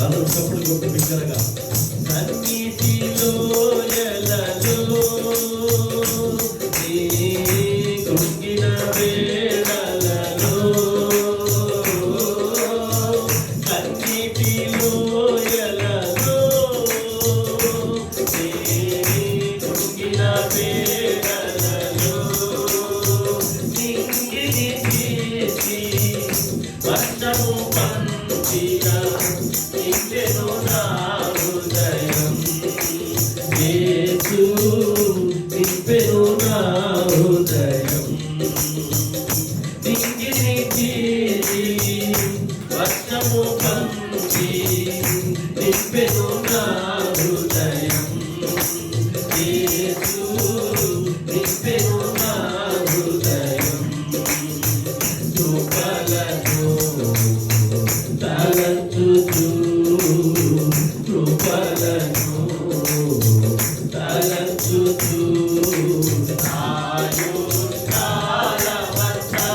అందరూ చప్పుడు కొట్టు బిగ్గరగా. కన్నీటిలో ఎలలో కృంగిన వేళలలో కన్నీటిలో ఎలలో కృంగిన వేళలలో నింగిని తీసి వర్షము పంచిన నిండెను నా హృదయం యేసు నింపెను నా హృదయం నింగిని తీసి వర్షము పంచి నింపెను నా హృదయం యేసు నింపెను నా హృదయం కృపలను తలంచుచు కృపలను తలంచుచు ఆయుష్కాలమంతా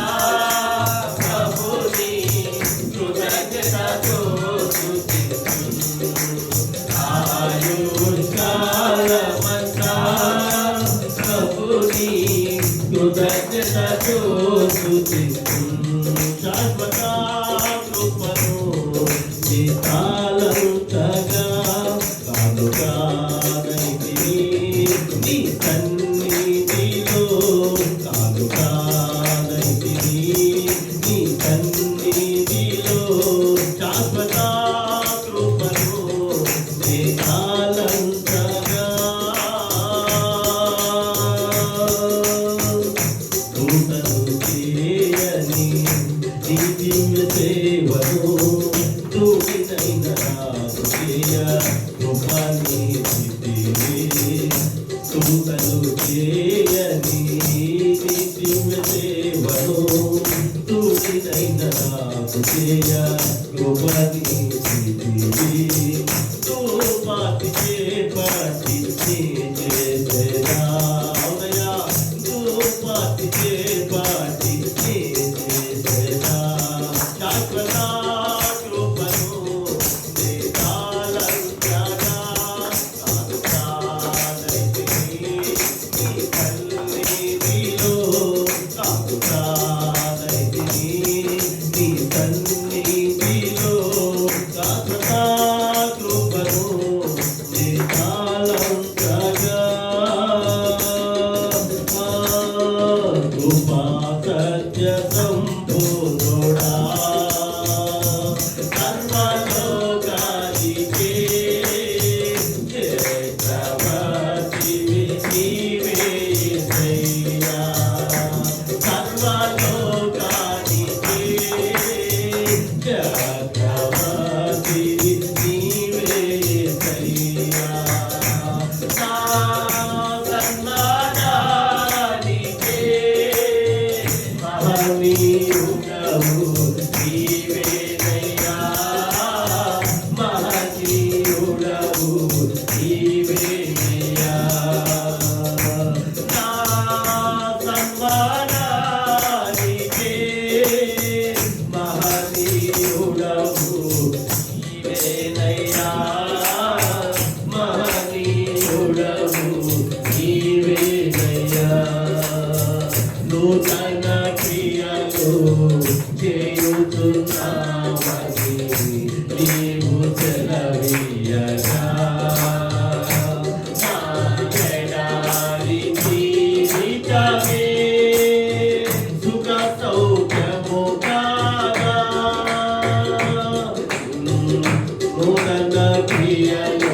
ప్రభుని కృతజ్ఞతతో స్తుతించును ఆయుష్కాలమంతా ప్రభుని కృతజ్ఞతతో స్తుతించును శాశ్వత కృపను చిత్తాలంతగా కాదుగా నీ సన్నిధిలో కాదుగా నీ సన్నిధిలో శాశ్వత కృపను చిత్తాలంతగా దూతలు చేయని దివ్య సేవను తూగినైన చేయ కృపని దూతలు చేయని దివ్య సేవను తూగినైన చేయ కృపని తూపాటి చేపట్టి చేసేదా తూపాటి చేపట్టి చేసేదా శాశ్వత కృపను దేశాలంతగా కాదుకాదైతిని నీ సన్నిధిలో కాదుకాదైతిని నీ సన్నిధిలో శాశ్వత కృపను దేశాలంతగా కృపా సత్య సంపూర్ణుడా సర్వలోకానికే చక్రవర్తివి నీవే యేసయ్యా సర్వలోకానికే చక్రవర్తివి నీవే యేసయ్యా నా సన్మానానికే మహనీయుడవు నీవేనయ్యా మహనీయుడవు నీవేనయ్యా నా సన్మానానికే మహనీయుడవు నీవేనయ్యా మహనీయుడవు నీవేనయ్యా నూతన క్రియలు చేయుచున్నావని నీవు సెలవీయగా నా ఎడారి జీవితమే సుఖ సౌఖ్యము కాగా నూతన క్రియలు